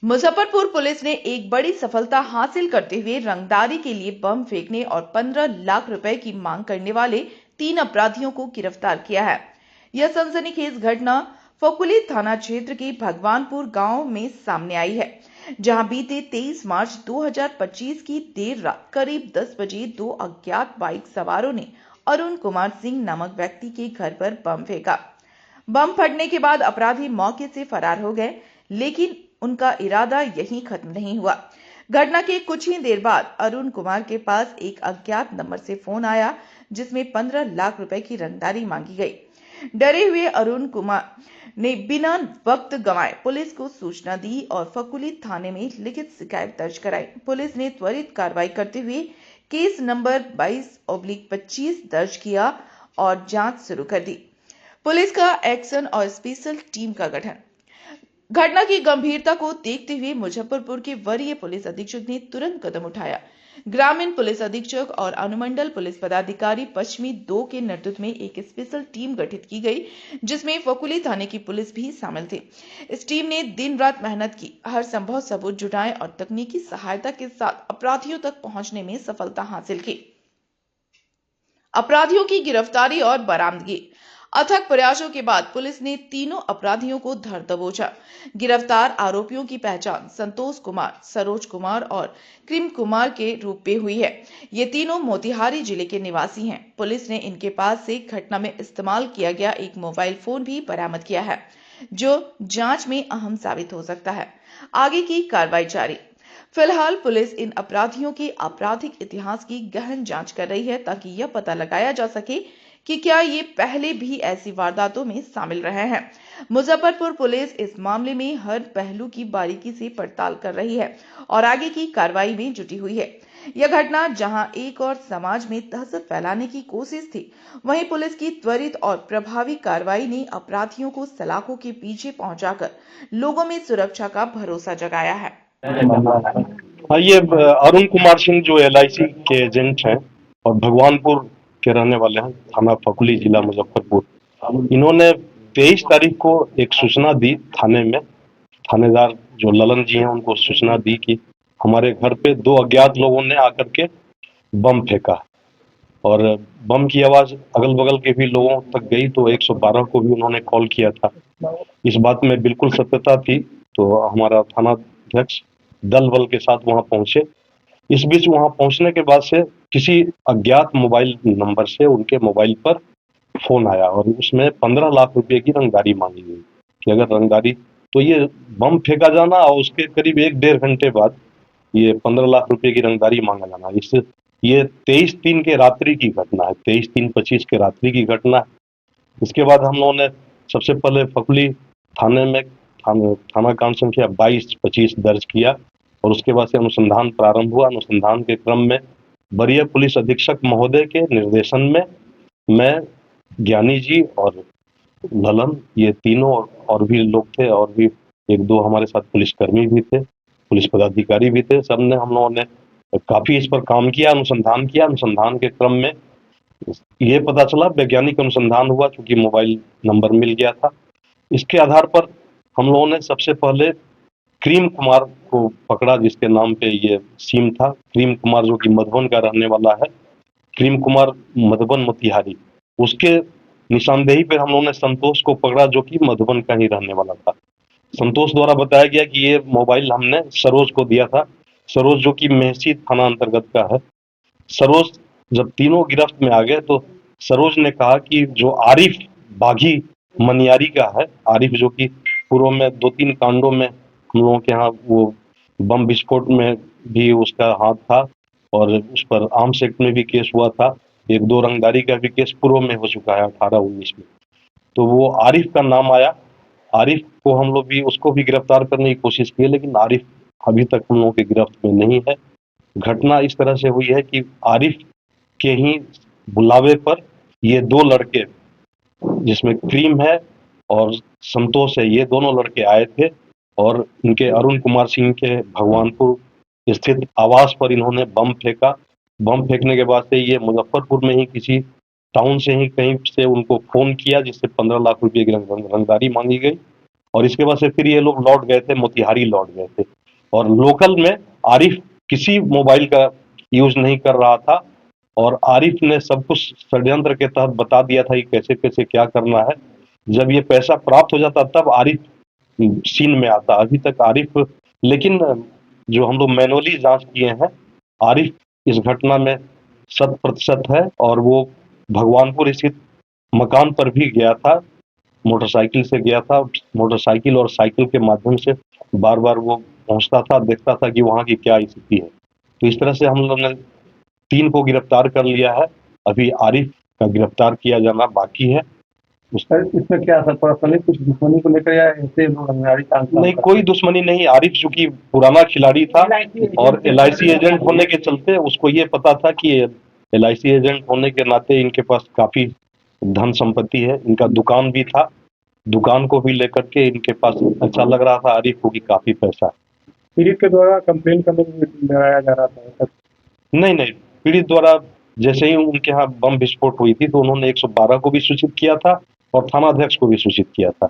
Muzaffarpur police ने एक बड़ी सफलता हासिल करते हुए रंगदारी के लिए बम फेंकने और 15 लाख रुपए की मांग करने वाले 3 अपराधियों को गिरफ्तार किया है। यह सनसनीखेज घटना फकुली थाना क्षेत्र के भगवानपुर गांव में सामने आई है, जहां बीते 23 मार्च 2025 की देर रात करीब 10 बजे दो अज्ञात बाइक सवारों ने अरुण कुमार सिंह नामक व्यक्ति के घर पर बम फेंका। बम फटने के बाद अपराधी मौके से फरार हो गए, लेकिन उनका इरादा यहीं खत्म नहीं हुआ। घटना के कुछ ही देर बाद अरुण कुमार के पास एक अज्ञात नंबर से फोन आया, जिसमें 15 लाख रुपए की रंगदारी मांगी गई। डरे हुए अरुण कुमार ने बिना वक्त गंवाए पुलिस को सूचना दी और फकुली थाने में लिखित शिकायत दर्ज कराई। पुलिस ने त्वरित कार्रवाई करते हुए केस नंबर 22/25 दर्ज किया और जांच शुरू कर दी। पुलिस का एक्शन और स्पेशल टीम का गठन। घटना की गंभीरता को देखते हुए मुजफ्फरपुर के वरीय पुलिस अधीक्षक ने तुरंत कदम उठाया। ग्रामीण पुलिस अधीक्षक और अनुमंडल पुलिस पदाधिकारी पश्चिमी 2 के नेतृत्व में एक स्पेशल टीम गठित की गई, जिसमें फकुली थाने की पुलिस भी शामिल थी। इस टीम ने दिन रात मेहनत की, हर संभव सबूत जुटाए और तकनीकी सहायता के साथ अपराधियों तक पहुंचने में सफलता हासिल की। अपराधियों की गिरफ्तारी और बरामदगी। अथक प्रयासों के बाद पुलिस ने तीनों अपराधियों को धर दबोचा। गिरफ्तार आरोपियों की पहचान संतोष कुमार, सरोज कुमार और क्रीम कुमार के रूप में हुई है। ये तीनों मोतिहारी जिले के निवासी हैं। पुलिस ने इनके पास से घटना में इस्तेमाल किया गया एक मोबाइल फोन भी बरामद किया है, जो जांच में अहम साबित हो सकता है। आगे की कार्रवाई जारी। फिलहाल पुलिस इन अपराधियों के आपराधिक इतिहास की गहन जांच कर रही है, ताकि यह पता लगाया जा सके कि क्या ये पहले भी ऐसी वारदातों में शामिल रहे हैं। मुजफ्फरपुर पुलिस इस मामले में हर पहलू की बारीकी से पड़ताल कर रही है और आगे की कार्रवाई में जुटी हुई है। यह घटना जहां एक और समाज में दहशत फैलाने की कोशिश थी, वहीं पुलिस की त्वरित और प्रभावी कार्रवाई ने अपराधियों को सलाखों के पीछे पहुंचाकर लोगों में सुरक्षा का भरोसा जगाया है। हाँ, ये अरुण कुमार सिंह जो LIC के एजेंट हैं और भगवानपुर के रहने वाले हैं, थाना फकुली, जिला मुजफ्फरपुर। इन्होंने 23 तारीख को एक सूचना दी थाने में। थानेदार जो ललन जी हैं, उनको सूचना दी कि हमारे घर पे दो अज्ञात लोगों ने आकर के बम फेंका और बम की आवाज अगल बगल के भी लोगों तक गई, तो 112 को भी उन्होंने कॉल किया था। इस बात में बिल्कुल सत्यता थी, तो हमारा थानाध्यक्ष दल बल के साथ वहां पहुंचे। इस बीच वहां पहुंचने के बाद से किसी अज्ञात मोबाइल नंबर से उनके मोबाइल पर फोन आया और उसमें 15 लाख रुपए की रंगदारी मांगी गई कि अगर रंगदारी, तो ये बम फेंका जाना और उसके करीब 1-1.5 घंटे बाद ये 15 लाख रुपए की रंगदारी मांगा जाना। ये 23/3 के रात्रि की घटना है, 23/3/25 के रात्रि की घटना है। इसके बाद हम लोगों ने सबसे पहले फकुली थाने में थाना कांड संख्या 22/25 दर्ज किया और उसके बाद से अनुसंधान प्रारंभ हुआ। अनुसंधान के क्रम में वरीय पुलिस अधीक्षक महोदय के निर्देशन में मैं, ज्ञानी जी और ललन, ये तीनों और भी लोग थे, और भी 1-2 हमारे साथ पुलिसकर्मी भी थे, पुलिस पदाधिकारी भी थे। सबने, हम लोगों ने काफी इस पर काम किया, अनुसंधान किया। अनुसंधान के क्रम में ये पता चला, वैज्ञानिक अनुसंधान हुआ, चूंकि मोबाइल नंबर मिल गया था। इसके आधार पर हम लोगों ने सबसे पहले क्रीम कुमार को पकड़ा, जिसके नाम पे ये सिम था। क्रीम कुमार जो कि मधुबन का रहने वाला है, क्रीम कुमार मधुबन मोतिहारी। उसके निशानदेही पर हम लोगों ने संतोष को पकड़ा, जो कि मधुबन का ही रहने वाला था। संतोष द्वारा बताया गया कि ये मोबाइल हमने सरोज को दिया था। सरोज जो कि मेहसी थाना अंतर्गत का है। सरोज जब तीनों गिरफ्त में आ गए, तो सरोज ने कहा कि जो आरिफ बाघी मनियारी का है, आरिफ जो कि पूर्व में 2-3 कांडों में हम लोगों के यहाँ वो बम विस्फोट में भी उसका हाथ था और उस पर आर्म्स एक्ट में भी केस हुआ था। 1-2 रंगदारी का भी केस पूर्व में हो चुका है 18-19 में। तो वो आरिफ का नाम आया। आरिफ को हम लोग भी, उसको भी गिरफ्तार करने की कोशिश की, लेकिन आरिफ अभी तक हम लोगों की गिरफ्त में नहीं है। घटना इस तरह से हुई है कि आरिफ के ही बुलावे पर ये 2 लड़के, जिसमें क्रीम है और संतोष है, ये दोनों लड़के आए थे और इनके अरुण कुमार सिंह के भगवानपुर स्थित आवास पर इन्होंने बम फेंका। बम फेंकने के बाद से ये मुजफ्फरपुर में ही किसी टाउन से ही कहीं से उनको फोन किया, जिससे 15 लाख रुपए की रंगदारी मांगी गई और इसके बाद से फिर ये लोग लौट गए थे, मोतिहारी लौट गए थे। और लोकल में आरिफ किसी मोबाइल का यूज नहीं कर रहा था और आरिफ ने सब कुछ षड्यंत्र के तहत बता दिया था कि कैसे कैसे क्या करना है। जब ये पैसा प्राप्त हो जाता तब आरिफ सीन में आता। अभी तक आरिफ, लेकिन जो हम लोग मैनुअली जांच किए हैं, आरिफ इस घटना में 100% है और वो भगवानपुर स्थित मकान पर भी गया था, मोटरसाइकिल से गया था। मोटरसाइकिल और साइकिल के माध्यम से बार बार वो पहुंचता था, देखता था कि वहां की क्या स्थिति है। तो इस तरह से हम लोग ने 3 को गिरफ्तार कर लिया है। अभी आरिफ का गिरफ्तार किया जाना बाकी है। सर इसमें क्या सर पर्सनली कुछ दुश्मनी को लेकर या ऐसे लोग रंगदारी नहीं, कोई दुश्मनी नहीं। आरिफ चूंकि पुराना खिलाड़ी था और LIC एजेंट होने के चलते उसको ये पता था कि LIC एजेंट होने के नाते इनके पास काफी धन संपत्ति है। इनका दुकान भी था, दुकान को भी लेकर के इनके पास अच्छा लग रहा था आरिफ को कि काफी पैसा है। पीड़ित के द्वारा कंप्लेन करने को लगाया जा रहा था। नहीं नहीं, पीड़ित द्वारा जैसे ही उनके यहाँ बम विस्फोट हुई थी तो उन्होंने 112 को भी सूचित किया था और थानाध्यक्ष को भी सूचित किया था।